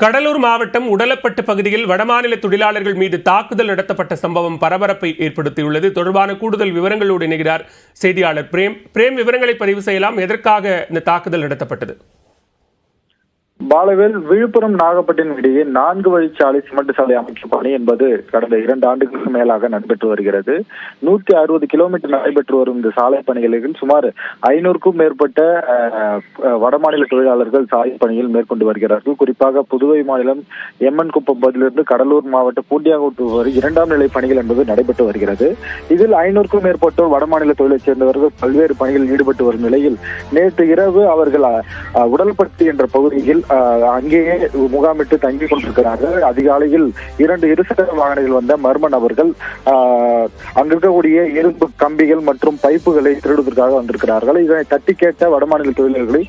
கடலூர் மாவட்டம் உடலப்பட்டு பகுதியில் வடமாநில தொழிலாளர்கள் மீது தாக்குதல் நடத்தப்பட்ட சம்பவம் பரபரப்பை ஏற்படுத்தியுள்ளது. தொடர்பான கூடுதல் விவரங்களோடு இணைகிறார் செய்தியாளர் பிரேம். விவரங்களை பதிவு செய்யலாம். எதற்காக இந்த தாக்குதல் நடத்தப்பட்டது? பாலவேல், விழுப்புரம் நாகப்பட்டினம் இடையே 4 வழிச்சாலை சிமெண்ட் சாலை அமைக்கும் பணி என்பது கடந்த 2 ஆண்டுகளுக்கு மேலாக நடைபெற்று வருகிறது. 160 கிலோமீட்டர் நடைபெற்று வரும் இந்த சாலை பணிகளில் சுமார் 500க்கும் மேற்பட்ட வடமாநில தொழிலாளர்கள் சாலை பணியில் மேற்கொண்டு வருகிறார்கள். குறிப்பாக புதுவை மாநிலம் எம்என் குப்பம் பகுதியிலிருந்து கடலூர் மாவட்ட பூண்டியாங்குட்டு வரை 2ஆம் நிலை பணிகள் என்பது நடைபெற்று வருகிறது. இதில் 500க்கும் மேற்பட்டோர் வடமாநில தொழிலைச் சேர்ந்தவர்கள் பல்வேறு பணிகளில் ஈடுபட்டு வரும் நிலையில் நேற்று இரவு அவர்கள் உடல்பட்டு என்ற பகுதியில் அங்கேயே முகாமிட்டு தங்கிக் கொண்டிருக்கிறார்கள். அதிகாலையில் 2 இருசக்கர வாகனங்கள் வந்த மர்ம நபர்கள் அங்கிருக்கக்கூடிய இரும்பு கம்பிகள் மற்றும் பைப்புகளை திருடுவதற்காக வந்திருக்கிறார்கள். இதனை தட்டி கேட்ட வடமாநில தொழிலாளர்களை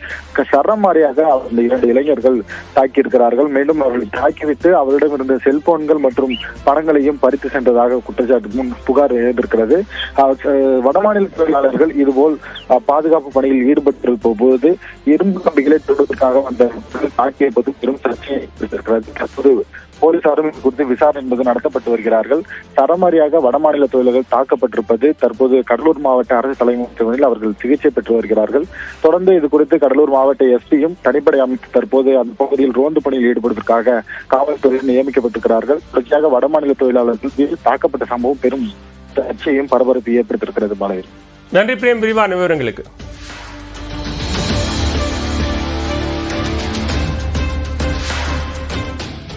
சரமாரியாக அந்த 2 இளைஞர்கள் தாக்கியிருக்கிறார்கள். மேலும் அவர்களை தாக்கிவிட்டு அவரிடமிருந்த செல்போன்கள் மற்றும் பணங்களையும் பறித்து சென்றதாக குற்றச்சாட்டு புகார் எழுந்திருக்கிறது. வடமாநில தொழிலாளர்கள் இதுபோல் பாதுகாப்பு பணியில் ஈடுபட்டிருக்கும் போது இரும்பு கம்பிகளை திருடுவதற்காக வந்த தாக்கியது பெரும் சர்ச்சையை ஏற்படுத்தியிருக்கிறது. தற்போது போலீசாரும் குறித்து விசாரணை என்பது நடத்தப்பட்டு வருகிறார்கள். சரமாரியாக வடமாநில தொழிலாளர்கள் தாக்கப்பட்டிருப்பது தற்போது கடலூர் மாவட்ட அரசு தலைமை மருத்துவமனையில் அவர்கள் சிகிச்சை பெற்று வருகிறார்கள். தொடர்ந்து இது குறித்து கடலூர் மாவட்ட எஸ்பியும் தனிப்படை அமைத்து தற்போது அந்த பகுதியில் ரோந்து பணியில் ஈடுபடுவதற்காக காவல்துறையில் நியமிக்கப்பட்டிருக்கிறார்கள். தொடர்ச்சியாக வடமாநில தொழிலாளர்கள் மீது தாக்கப்பட்ட சம்பவம் பெரும் சர்ச்சையும் பரபரப்பை ஏற்படுத்தியிருக்கிறது. பாலவேல், நன்றி பிரேம், விரிவான விவரங்களுக்கு.